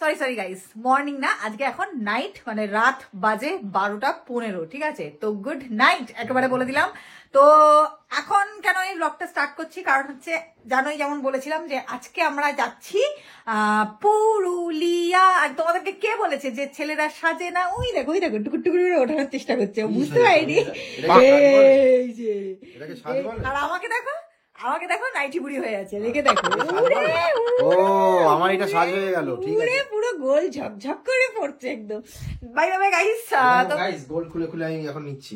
Sorry guys, morning না, আজকে এখন নাইট, মানে রাত বাজে 12:15, ঠিক আছে? তো গুড নাইট একেবারে বলে দিলাম। তো এখন কেন এই ব্লগটা স্টার্ট করছি, কারণ হচ্ছে জানোই, যেমন বলেছিলাম যে আজকে আমরা যাচ্ছি পুরুলিয়া। আর তোমাদেরকে কে বলেছে যে ছেলেরা সাজে না? ওই দেখো টুকুর টুকুর ওঠানোর চেষ্টা করছে, বুঝতে পারিনি। এই যে, আর আমাকে দেখো নাইটি বুড়ি হয়ে আছে, রেখে দেখো। ও আমার এটা সাজ হয়ে গেল, ঠিক আছে, পুরো গোল ঝকঝক করে পড়ছে একদম। বাই বাই গাইস, তো গাইস গোল খুলে আমি এখন নিচ্ছি।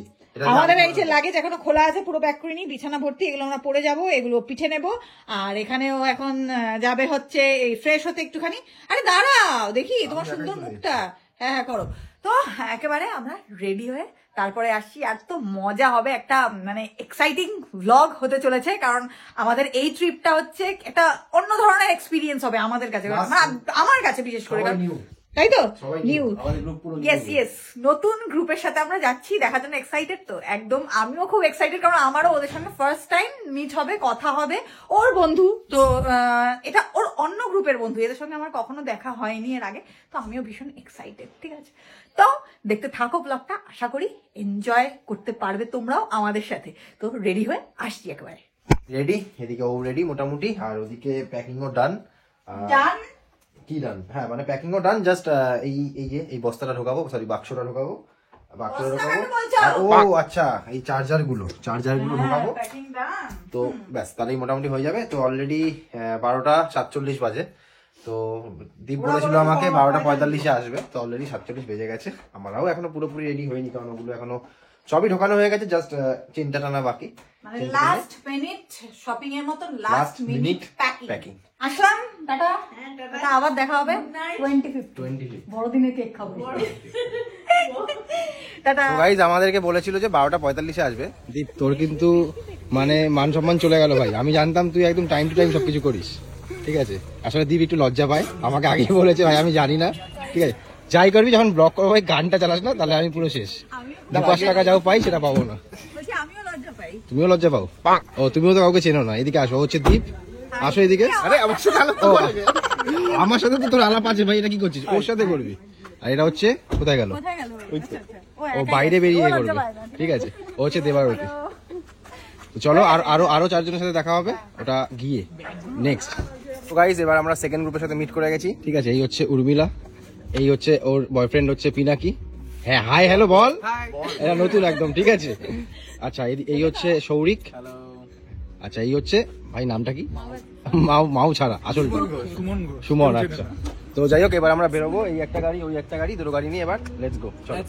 আমাদের এই যে লাগেজ এখনো খোলা আছে, পুরো প্যাক করে নি, বিছানা ভর্তি, এগুলো আমরা পরে যাব, এগুলো পিঠে নেব। আর এখানেও এখন যাবে হচ্ছে এই ফ্রেশ হতে একটুখানি। আরে দাঁড়াও দেখি তোমার সুন্দর মুখটা। হ্যাঁ করো। তো একেবারে আমরা রেডি হয়ে তারপরে আসছি। আর তো মজা হবে, একটা মানে এক্সাইটিং ভ্লগ হতে চলেছে, কারণ আমাদের এই ট্রিপটা হচ্ছে একটা অন্য ধরনের এক্সপিরিয়েন্স হবে আমাদের কাছে, আমার কাছে বিশেষ করে, তাই তো? নিউ, ইয়েস, নতুন গ্রুপের সাথে আমরা যাচ্ছি, দেখার জন্য এক্সাইটেড। তো একদম আমিও খুব এক্সাইটেড, কারণ আমারও ওদের সঙ্গে ফার্স্ট টাইম মিট হবে, কথা হবে। ওর বন্ধু তো, এটা ওর অন্য গ্রুপের বন্ধু, এদের সঙ্গে আমার কখনো দেখা হয়নি এর আগে। তো আমিও ভীষণ এক্সাইটেড, ঠিক আছে? তো দেখতে থাকো ব্লগটা, আশা করি এনজয় করতে পারবে তোমরাও আমাদের সাথে। তো রেডি হয়ে আসছি একেবারে। রেডি, এদিকে ও রেডি মোটামুটি, আর ওদিকে প্যাকিংও ডান। কি ডান? হ্যাঁ মানে প্যাকিংও ডান, জাস্ট এই বস্তাটা ঢোকাবো, সরি বাক্সটা ঢোকাবো। ও আচ্ছা, এই চার্জার গুলো ঢোকাবো, তো ব্যাস তাহলেই মোটামুটি হয়ে যাবে। তো অলরেডি 12:47 বাজে। তো দীপ বলেছিল আমাকে 12:45 আসবে, তো অলরেডি 47 বেজে গেছে। আমরাও এখনো পুরোপুরি রেডি হয়নি, কারণ ওগুলো এখনো সবই ঢোকানো হয়ে গেছে, জাস্ট চিন্তা টানা বাকি, মানে লাস্ট মিনিট শপিং এর মতো লাস্ট মিনিট প্যাকিং। আসলাম, টাটা, আবার দেখা হবে 25 বড়দিনে কেক খাবো। টাটা। তো গাইস আমাদেরকে বলেছিল যে 12:45 আসবে। দীপ তোর কিন্তু মানে মান সম্মান চলে গেল ভাই, আমি জানতাম তুই একদম টাইম টু টাইম সবকিছু করিস, ঠিক আছে? আসলে দীপ একটু লজ্জা পায়, আমাকে আগেই বলেছে ভাই আমি জানি না, ঠিক আছে? যাই করবি, যখন ব্লগ করবো ভাই গানটা চালাস না, তাহলে আমি পুরো শেষ। 2-5 টাকা যাও পাই, সেটা পাবো না। তুমিও লজ্জা পাও? ও তুমিও তো কাউকে চেনো না। এদিকে আসো, হচ্ছে দীপ, আসো এদিকে। আরে আমার সাথে তো তোর আলাপ আছে ভাই, এটা কি করছিস? ওর সাথে করবি। আর এটা হচ্ছে কোথায় গেল? ও বাইরে বেরিয়ে করবে, ঠিক আছে? ও হচ্ছে দেবারতী। চলো আরো 4 জনের সাথে দেখা হবে, ওটা গিয়ে নেক্সট। তো গাইস এবার আমরা সেকেন্ড গ্রুপের সাথে মিট করে গেছি, ঠিক আছে? এই হচ্ছে উর্মিলা, এই হচ্ছে ওর বয়ফ্রেন্ড হচ্ছে পিনাকি। হ্যাঁ হাই হ্যালো বল, এটা নতুন একদম, ঠিক আছে? আচ্ছা এই হচ্ছে সৌরিক। আচ্ছা এই হচ্ছে ভাই, নামটা কি? মাউ ছাড়া আসল সুমন। আচ্ছা তো যাই হোক, এবার আমরা বেরোবো, এই একটা গাড়ি ওই একটা গাড়ি, দুটো গাড়ি নিয়ে এবার লেটস গো। চলো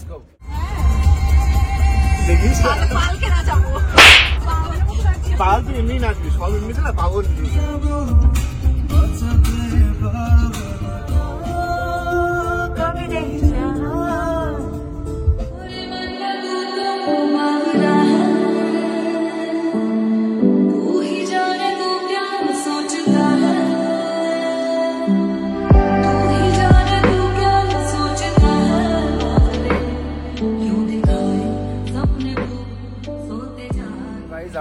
পাগল, তুই এমনি নাচবি, সব এমনিতে না পাগল।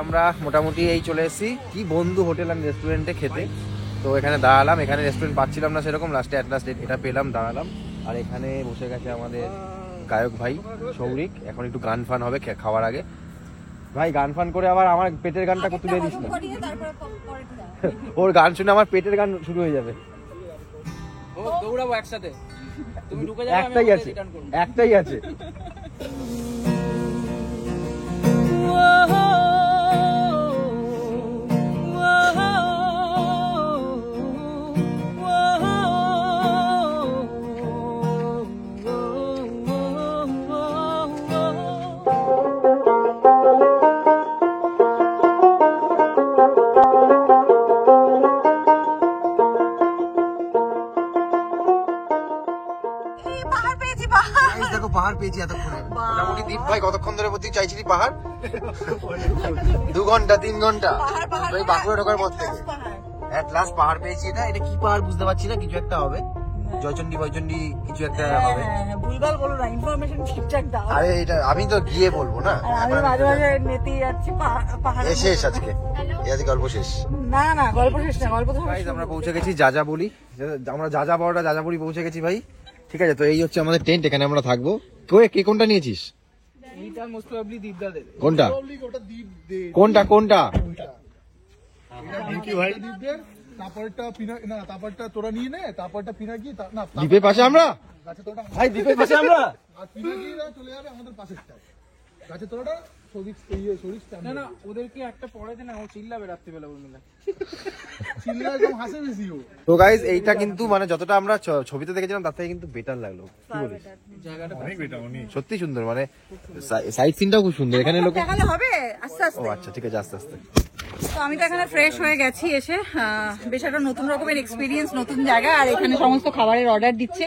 আমরা মোটামুটি এই চলে এসেছি কি বন্ধু হোটেল অ্যান্ড রেস্টুরেন্টে খেতে। তো এখানে দাঁড়ালাম, এখানে রেস্টুরেন্ট পাচ্ছিলাম না সেরকম, লাস্টে এটা পেলাম, দাঁড়ালাম। আর এখানে বসে গেছে আমাদের গায়ক ভাই সৌরিক, এখন একটু গান ফান হবে খাওয়ার আগে। ভাই গান ফান করে আবার আমার পেটের গানটা করতে দিয়ে দিস না, ওর গান শুনে আমার পেটের গান শুরু হয়ে যাবে। দৌড়াবো একসাথে, তুমি ঢুকে যাবে, একটাই আছে। পাহাড় পেয়েছি এতক্ষণে, মোটামুটি। দীপ ভাই কতক্ষণ ধরে তুই চাইছিলি পাহাড়? 2 ঘন্টা 3 ঘন্টা বাঁকুড়া ঢোকার পর থেকে এট লাস্ট পাহাড় পেয়েছি। এটা কি পাহাড় বুঝতে পারছি না, কিছু একটা হবে। জয়চন্ডী বয়চন্ডী কিছু একটা হবে। হ্যাঁ, ভুলভাল বলো না, ইনফরমেশন ঠিকঠাক দাও। আরে এটা আমি তো গিয়ে বলবো না, আর আমি মাঝে মাঝে নেতেই যাচ্ছি পাহাড়ে। শেষ আজকে, আজকে গল্প শেষ। না না, গল্প শেষ না, গল্প তো গাইস আমরা পৌঁছে গেছি যাযাবরী, আমরা যাযাবরটা যাযাবরী পৌঁছে গেছি ভাই। ঠিক আছে, তো এই হচ্ছে আমাদের টেন্ট, এখানে আমরা থাকবো। কে কোনটা নিয়েছিস? এইটা মোস্ট প্রবাবলি দীপদা দেবে। কোনটা কোনটা কোনটা? কি ভাই তারপরটা পিনা না, তারপরটা তোরা নিয়ে নে, তারপরটা পিনা কি না দ্বীপের পাশে আমরা গাছে তোরা ভাই, দ্বীপের পাশে আমরা। আর পিনা কি চলে যাবে আমাদের পাশেরটা গাছে তোরাটা সরিষ না না, ওদেরকে একটা পড়ে দে না, ও চিল্লাবে রাত্রিবেলা উর্মিলা। চিল্লা একদম হাসে বেশি ও। তো গাইস এইটা কিন্তু মানে যতটা আমরা ছবিতে দেখেছিলাম তার থেকে কিন্তু বেটার লাগলো, কি বলিস? জায়গাটা অনেক বেটা অনেক। সত্যি সুন্দর, মানে সাইড সিনটাও খুব সুন্দর এখানে লোকে। দেখালে হবে আস্তে ও আস্তে। আচ্ছা ঠিক আছে, আস্তে আস্তে। তো আমি তো এখানে ফ্রেশ হয়ে গেছি এসে, বেশ একটা নতুন রকমের এক্সপিরিয়েন্স, নতুন জায়গা। আর এখানে সমস্ত খাবারের অর্ডার দিচ্ছে,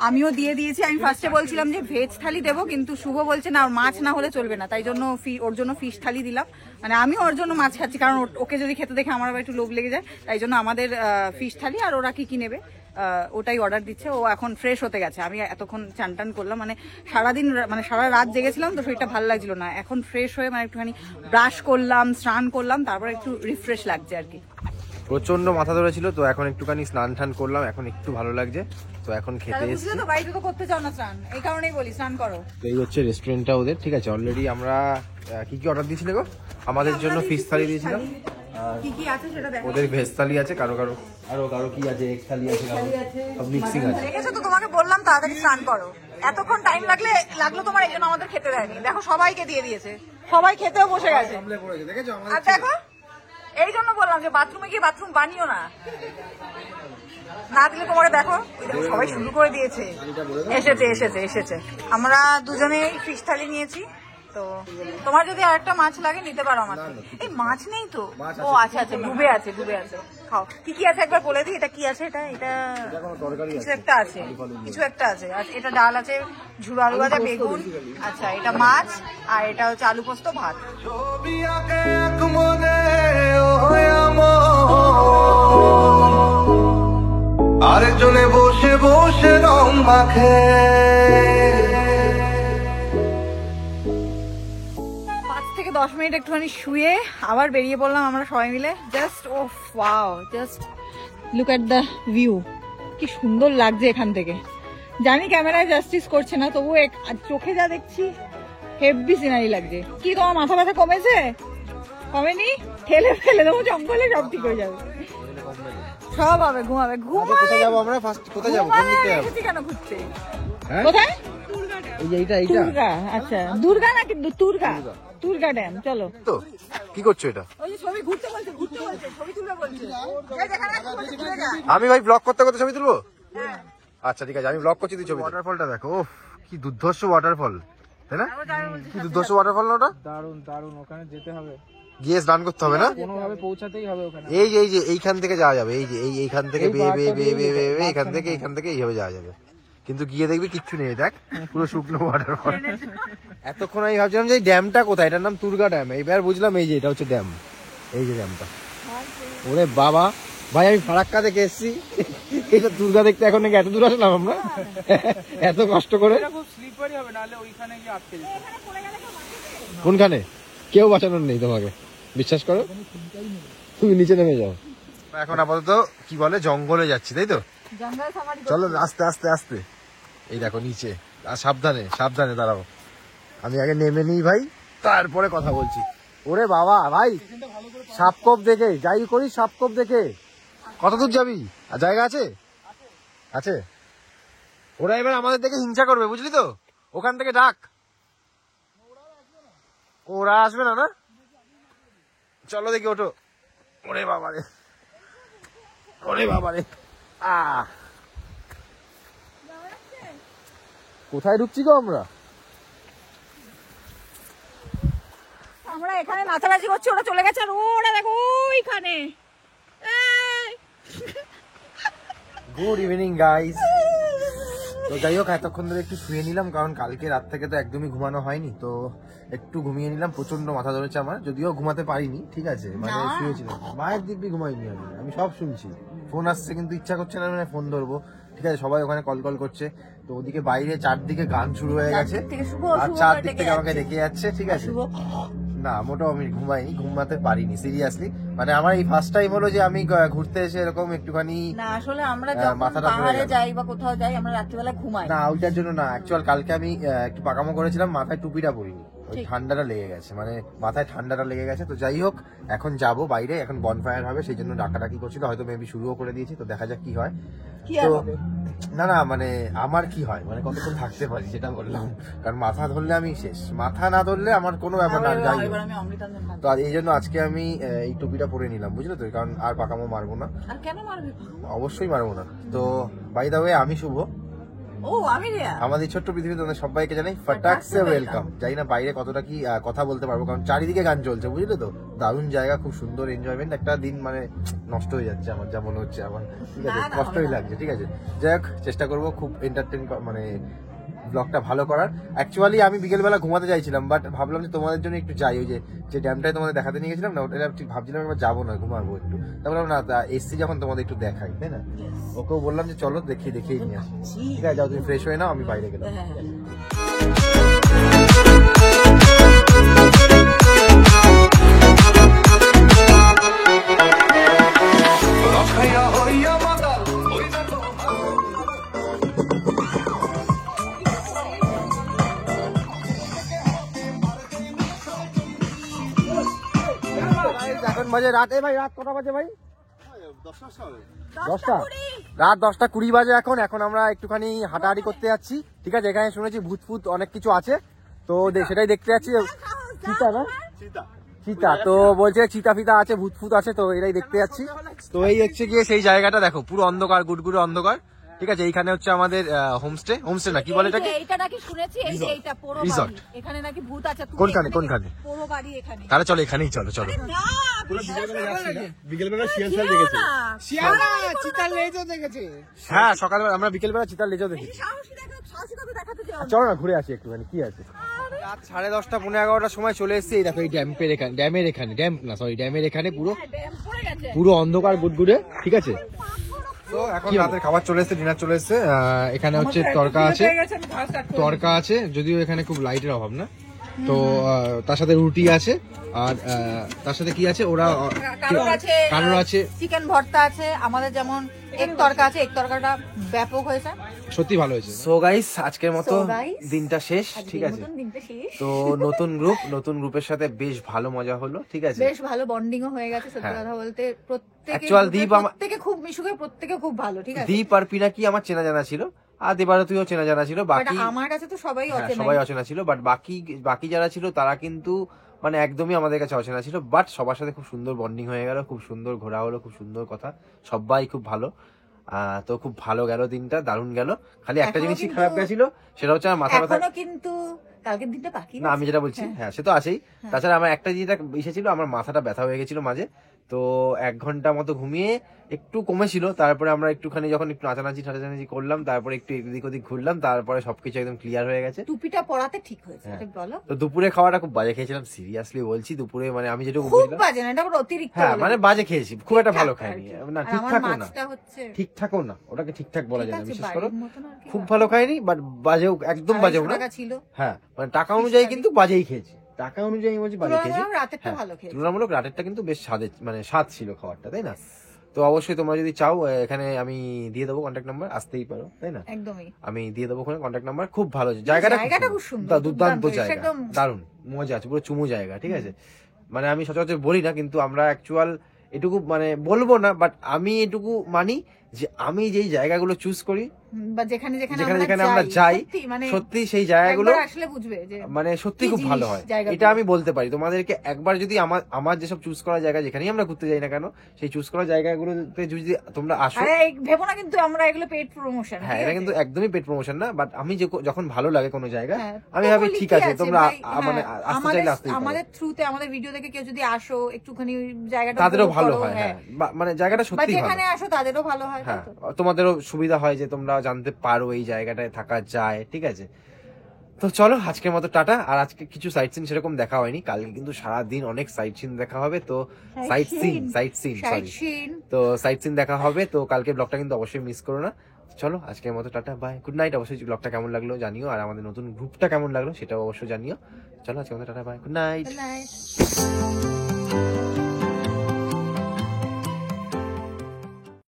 আমিও দিয়ে দিয়েছি। আমি ফার্স্টে বলছিলাম যে ভেজ থালি দেবো, কিন্তু শুভ বলছে না, ওর মাছ না হলে চলবে না, তাই জন্য ওর জন্য ফিশ থালি দিলাম। মানে আমি ওর জন্য মাছ খাচ্ছি, কারণ ওকে যদি খেতে দেখে আমার আবার একটু লোভ লেগে যায়, তাই জন্য আমাদের ফিশ থালি। আর ওরা কি নেবে ওটাই অর্ডার দিচ্ছে। ও এখন ফ্রেশ হতে গেছে, আমি এতক্ষণ চান টান করলাম, মানে সারাদিন মানে সারা রাত জেগেছিলাম, তো শরীরটা ভালো লাগছিল না। এখন ফ্রেশ হয়ে মানে একটুখানি ব্রাশ করলাম, স্নান করলাম, তারপর একটু রিফ্রেশ লাগছে আর কি। প্রচন্ড মাথা ধরেছিল, তো এখন একটুখানি স্নান টান করলাম, এখন একটু ভালো লাগছে। তো এখন খেতে এসেছি। বুঝলে তো, বাড়িতে তো করতে চাও না স্নান, এই কারণেই বলি স্নান করো। তো এই হচ্ছে রেস্টুরেন্টটা ওদের। ঠিক আছে, অলরেডি আমরা কি কি অর্ডার দিয়েছিলে গো? আমাদের জন্য ফিশ থালি দিয়েছিলাম, কি কি আছে সেটা দেখো। ওদের ভেজ থালি আছে, কারো কি আছে, এগ থালি আছে, সব মিক্সিং আছে। দেখেছো তো, তোমাকে বললাম তাড়াতাড়ি স্নান করো, এতক্ষণ টাইম লাগলো তোমার, এই জন্য আমাদের খেতে দেয়নি। দেখো সবাইকে দিয়ে দিয়েছে, সবাই খেতেও বসে গেছে। দেখেছো আর দেখো, এই জন্য বললাম যে বাথরুমে গিয়ে বাথরুম বানিও না, না দিলে তোমাকে দেখো সবাই শুরু করে দিয়েছে। এসেছে। আমরা দুজনেই ফিশ থালি নিয়েছি। তো তোমার যদি আরেকটা মাছ লাগে নিতে পারো আমার থেকে। এই মাছ নেই তো? ও আচ্ছা আচ্ছা, ডুবে আছে। খাও, কি আছে একবার বলে দিই। এটা কি আছে? এটা কিছু একটা আছে। আচ্ছা, এটা ডাল আছে, ঝুড়ো আলু আছে, বেগুন, আচ্ছা এটা মাছ, আর এটা হচ্ছে আলু পোস্ত ভাত। আরেকজনে বসে বসে রং মাখে। 5 থেকে 10 মিনিট একটুখানি শুয়ে আবার বেরিয়ে পড়লাম আমরা সবাই মিলে। Just wow, just look at the view, কি সুন্দর লাগছে এখান থেকে। জানি ক্যামেরায় জাস্টিস করছে না, তবু চোখে যা দেখছি হেভি সিনারি লাগছে। কি তোমার মাথা ব্যথা কমেছে? কমেনি? ফেলে দেবো জঙ্গলে, সব ঠিক হয়ে যাবে, সব হবে। ঘুমাবে। কোথায় যাবো আমরা? ফার্স্ট কোথায় যাবো? কোন দিকে যাবো? কেন ঘুরতে? হ্যাঁ? কোথায়? এই যে এইটা দুর্গা। আচ্ছা, দুর্গা না কিন্তু দুর্গা ড্যাম। চলো। তো কি করছো এটা? ওই যে ছবি ঘুরতে বলছে, ছবি তুলবে বলছে। আমি ভাই ব্লগ করতে করতে ছবি তুলবো? আচ্ছা ঠিক আছে, আমি ব্লগ করছি, তুই ছবি। ওয়াটারফলটা দেখো, ওফ কি দুর্ধর্ষ ওয়াটারফল, তাই না? কি দুর্ধর্ষ ওয়াটারফল না ওটা? দারুন, ওখানে যেতে হবে, গিয়ে স্নান করতে হবে না? কোনোভাবে পৌঁছাতেই হবে ওখানে। এই যে এইখান থেকে যাওয়া যাবে, এই যে এইখান থেকে বেয়ে এখান থেকে এইভাবে যাওয়া যাবে, কিন্তু গিয়ে দেখবি কিচ্ছু নেই, দেখ পুরো শুকনো ওয়াটারফল। এতক্ষণ আমি ভাবছিলাম যে এই ড্যামটা কোথায়, এটার নাম তুর্গা ড্যাম। এইবার বুঝলাম এই যে এটা হচ্ছে ড্যাম, এই যে ড্যামটা। ওরে বাবা ভাই, আমি ফারাক্কা থেকে এসেছি, এটা দুর্গা দেখতে এখন নাকি এত দূর আসলাম আমরা, এত কষ্ট করে। খুব স্লিপারি হবে, নাহলে ওইখানে গিয়ে আটকে যেতে। কোনখানে? কেউ বাঁচানোর নেই তোমাকে, বিশ্বাস করো, তুমি নিচে নেমে যাও। এখন আপাতত কি বলে জঙ্গলে যাচ্ছি, তাই তো? চলো আস্তে আস্তে আস্তে। এই দেখো নিচে, আর সাবধানে দাঁড়াও, আমি আগে নেমে নিই ভাই, তারপরে কথা বলছি। ওরে বাবা ভাই, সাপকোপ দেখে যাই করিস, সাপকোপ দেখে। কত দূর যাবি? আর জায়গা আছে? ওরা এবার আমাদের দেখে হিংসা করবে, বুঝলি তো? ওখান থেকে ডাক, ওরা আসবে না? চলো দেখি, ওঠো। ওরে বাবারে, কোথায় ঢুকছি গো আমরা? এখানে নাচানাচি করছি, ওরা চলে গেছে, আর ওরা দেখো ওইখানে। Good evening guys. তো যাই হোক, এতক্ষণ ধরে একটু শুয়ে নিলাম, কারণ কালকে রাত থেকে তো একদমই ঘুমানো হয়নি, তো একটু ঘুমিয়ে নিলাম। প্রচন্ড মাথা ধরেছে আমার, যদিও ঘুমাতে পারিনি, ঠিক আছে, মানে শুয়েছিলাম। মায়ের দিব্যি ঘুমাইনি আমি সব শুনছি। ফোন আসছে কিন্তু ইচ্ছা করছে না মানে ফোন ধরবো, ঠিক আছে, সবাই ওখানে কল করছে, তো ওদিকে বাইরে চারদিকে গান শুরু হয়ে গেছে আর চারদিক থেকে আমাকে ডেকে যাচ্ছে, ঠিক আছে। না মোটেও আমি ঘুমাইনি, ঘুমাতে পারিনি সিরিয়াসলি, মানে আমার এই ফার্স্ট টাইম হলো যে আমি ঘুরতে এসে এরকম একটুখানি না আসলে আমরা যখন মাথাটা ঘুরে পাহাড়ে গেল। যাই বা কোথাও যাই আমরা রাত্রিবেলা ঘুমাই না ওইটার জন্য না, অ্যাকচুয়াল কালকে আমি একটু পাকামো করেছিলাম, মাথায় টুপিটা পরিনি, ওই ঠান্ডাটা লেগে গেছে, মানে মাথায় ঠান্ডাটা লেগে গেছে। তো যাই হোক এখন যাব বাইরে, এখন বনফায়ার হবে, সেই জন্য ডাকাডাকি করছিল, হয়তো মেবি শুরুও করে দিয়েছি, তো দেখা যাক কি হয়। কি আর তো হবে? না না মানে আমার কি হয়, মানে কতক্ষণ থাকতে পারি সেটা বললাম, কারণ মাথা ধরলে আমি শেষ, মাথা না ধরলে আমার কোনো ব্যাপার না, যাই হোক। এবার আমি অমৃতাঞ্জন খাবো। তো এই জন্য আজকে আমি এই টুপিটা পরে নিলাম, বুঝলে তো, কারণ আর পাকামো মারবো না, আর কেন মারবি? অবশ্যই মারবো না। তো বাই দা ওয়ে আমি শুভ, ও আমি রিয়া। আমাদের ছোট্ট পৃথিবীতে তোমাদের সবাইকে জানাই ফটাকসে ওয়েলকাম। জানি না বাইরে কতটা কি কথা বলতে পারবো, কারণ চারিদিকে গান চলছে, বুঝলে তো, দারুণ জায়গা, খুব সুন্দর এনজয়মেন্ট, একটা দিন মানে নষ্ট হয়ে যাচ্ছে আমার, যা মনে হচ্ছে আমার, ঠিক আছে, কষ্টই লাগছে, ঠিক আছে। যাই হোক চেষ্টা করবো খুব এন্টারটেইন মানে ব্লগটা ভালো করার। অ্যাকচুয়ালি আমি বিকেলবেলা ঘুমাতে চাইছিলাম, বাট ভাবলাম যে তোমাদের জন্য একটু যাই, ওই যে ড্যামটাই তোমাদের দেখাতে নিয়ে গেছিলাম না, ওটা ঠিক ভাবছিলাম এবার যাবো না, ঘুমাবো একটু, তারপর না এসছি যখন তোমাদের একটু দেখাই, তাই না, ওকেও বললাম যে চলো দেখিয়ে নিয়ে আসি, ঠিক আছে, যাও তুমি ফ্রেশ হয়ে নাও, আমি বাইরে গেলাম। রখাইয়া হইয়া মাতাল ওই না তো এখন বাজে রাত, ভাই রাত কটা বাজে ভাই? 10টা, রাত 10:20 বাজে এখন। এখন আমরা একটুখানি হাঁটাহাঁটি করতে যাচ্ছি, ঠিক আছে, এখানে শুনেছি ভূত ফুত অনেক কিছু আছে, তো সেটাই দেখতে যাচ্ছি। চিতা না, চিতা তো বলছে, চিতা ফিতা আছে, ভূত ফুত আছে, তো এটাই দেখতে যাচ্ছি। তো এই হচ্ছে গিয়ে সেই জায়গাটা, দেখো পুরো অন্ধকার, গুড়গুড়ে অন্ধকার, ঠিক আছে। এইখানে হচ্ছে আমাদের হোমস্টে, হোমস্টে না কি বলে এটাকে, এইটা নাকি শুনেছি, এই যে এইটা পোড়ো রিসর্ট। বাড়ি, এখানে নাকি ভূত আছে। তুমি কোনখানে এখানে কোনখানে? পোড়ো বাড়ি এখানে। তাহলে চলো এখানেই, চলো চলো। না বিকেলবেলা শিয়াল কেউ দেখেছে। না। চিতার লেজও দেখেছে। হ্যাঁ সকালবেলা আমরা বিকেলবেলা চিতার লেজও দেখি। সাহসিকতা দেখাতে চাও। চলো না ঘুরে আসি একটুখানি, কি আছে। রাত 10:30 11টার সময় চলে এসেছি, এই দেখো এই ড্যামের এখানে, ড্যামের এখানে পুরো ড্যাম পড়ে গেছে। পুরো অন্ধকার গুড়গুড়ে, ঠিক আছে। তো এখন রাতের খাবার চলে এসেছে, ডিনার চলে এসেছে। এখানে হচ্ছে তরকা আছে, তরকা আছে, যদিও এখানে খুব লাইটের অভাব না, তো তার সাথে রুটি আছে, আর তার সাথে কি আছে, ওরা কারোর আছে চিকেন ভর্তা আছে, আমাদের যেমন এক তরকা আছে, এক তরকাটা ব্যাপক হয়েছে, সত্যি ভালো হয়েছে। সো গাইস আজকের মতো So guys, দিনটা শেষ, ঠিক আছে। নতুন দিনটা শেষ। তো নতুন গ্রুপের সাথে বেশ ভালো মজা হলো, ঠিক আছে। বেশ ভালো বন্ডিংও হয়ে গেছে, সত্যি হ্যাঁ। কথা বলতে। প্রত্যেকে Actual দীপ প্রত্যেকে খুব মিশুকে, প্রত্যেকে খুব ভালো, ঠিক আছে। দীপ আর পিনাকি আমার চেনা জানা ছিল, আর দেবারতীও চেনা জানা ছিল, But বাকি আমার কাছে তো সবাই হ্যাঁ, অচেনা। সবাই অচেনা ছিল, বাট বাকি যারা ছিল তারা কিন্তু মানে একদমই আমাদের কাছে অচেনা ছিল, বাট সবার সাথে খুব সুন্দর বন্ডিং হয়ে গেল, খুব সুন্দর ঘোরা হলো, খুব সুন্দর কথা, সবাই খুব ভালো। তো খুব ভালো গেল দিনটা, দারুণ গেল। খালি একটা এখনো জিনিসই কিন্তু- খারাপ গেছিল, সেটা হচ্ছে আমার মাথা ব্যথা। এখনো কিন্তু কালকের দিনটা বাকি না আমি যেটা বলছি, হ্যাঁ সে তো আছেই, তাছাড়া আমার একটা জিনিসটা এসেছিল, আমার মাথাটা ব্যথা হয়ে গেছিল মাঝে, তো 1 ঘন্টা মতো ঘুমিয়ে একটু কমেছিল, তারপরে আমরা একটুখানি যখন একটু নাচানাচি করলাম, তারপরে একটু এদিক ওদিক ঘুরলাম, তারপরে সবকিছু একদম ক্লিয়ার হয়ে গেছে। টুপিটা পরাতে ঠিক হয়েছে, হ্যাঁ। এটা বলো। তো দুপুরে খাওয়াটা খুব বাজে খেয়েছিলাম, সিরিয়াসলি বলছি, দুপুরে মানে আমি যেটুকু খুব বুঝলাম, বাজে না, এটা পুরো অতিরিক্ত হ্যাঁ বলে মানে দিচ্ছি। বাজে খেয়েছি, খুব একটা ভালো ঠিকঠাক খাইনি, আর কি। না আর আমার ঠিকঠাকও না, মাছটা হচ্ছে ঠিকঠাকও না, ওটাকে ঠিকঠাক বলা ঠিক যায় না, আছে, বিশেষ করো বাড়ির মতন আর কি। খুব ভালো খাইনি, বাট বাজেও একদম বাজেও 250 না, টাকা ছিল। হ্যাঁ মানে টাকা অনুযায়ী কিন্তু বাজেই খেয়েছি, টাকা অনুযায়ী বলছি বাজে খেয়েছি। তুলনামূলক রাতেরটা হ্যাঁ, ভালো খেয়েছি। তুলনামূলক রাতেরটা কিন্তু বেশ স্বাদ ছিল খাবারটা, তাই না। তো অবশ্যই তোমরা যদি চাও এখানে আমি দিয়ে দেবো কন্ট্যাক্ট নাম্বার, আসতেই পারো, তাই না, একদমই। আমি দিয়ে দেবো ওখানে কন্ট্যাক্ট নাম্বার। খুব ভালো জায়গাটা, খুব সুন্দর, দুর্দান্ত দুর্দান্ত, জায়গা, একদম দারুণ মজা আছে, পুরো চুমু জায়গা, ঠিক আছে। মানে আমি সচরাচর বলি না, কিন্তু আমরা অ্যাকচুয়াল এটুকু মানে বলবো না, বাট আমি এটুকু মানি যে আমি যেই জায়গাগুলো চুজ করি, বা যেখানে যেখানে আমরা যাই, সত্যি মানে সত্যি সেই জায়গাগুলো একবার আসলে বুঝবে যে মানে সত্যি কি খুব ভালো জিনিস হয়, জায়গাগুলো। এটা আমি বলতে পারি তোমাদেরকে। একবার যদি আমার যেসব চুজ করা জায়গা, যেখানেই আমরা ঘুরতে যাই না কেন, সেই চুজ করা জায়গাগুলোতে যদি তোমরা আসো, আরে ভেবো না কিন্তু আমরা এগুলো পেড প্রমোশন। হ্যাঁ এটা কিন্তু একদমই পেড প্রমোশন না, বাট আমি যখন ভালো লাগে কোনো জায়গা, হ্যাঁ, আমি তো ভাবি বলি, ঠিক কি আছে তোমরা ভাই, মানে হ্যাঁ, আসতে চাইলে আসতেই পারো, আমাদের থ্রুতে, আমাদের ভিডিও দেখে কেউ যদি আসো, একটুখানি ওই জায়গাটা তাদেরও উপভোগ ভালো করো, হয়, হ্যাঁ, হ্যাঁ মানে জায়গাটা বা সত্যি ভালো, যেখানে আসো তাদেরও ভালো হয়, তাই হ্যাঁ তো? তোমাদেরও সুবিধা হয় যে তোমরা জানতে পারো এই জায়গাটায় থাকা যায়, ঠিক আছে। তো চলো আজকের মতো টাটা। আর আজকে কিছু সাইট সিন সেরকম দেখা হয়নি, কালকে কিন্তু সারাদিন অনেক সাইট সিন দেখা হবে। তো সাইট সিন তো সাইট সিন দেখা হবে। তো কালকে ব্লগটা কিন্তু অবশ্যই মিস করো না। চলো আজকের মতো টাটা, বাই, গুড নাইট। অবশ্যই ব্লগটা কেমন লাগলো জানিও, আর আমাদের নতুন গ্রুপটা কেমন লাগলো সেটাও অবশ্যই জানিও। চলো আজকের মতো টাটা, বাই, গুড নাইট।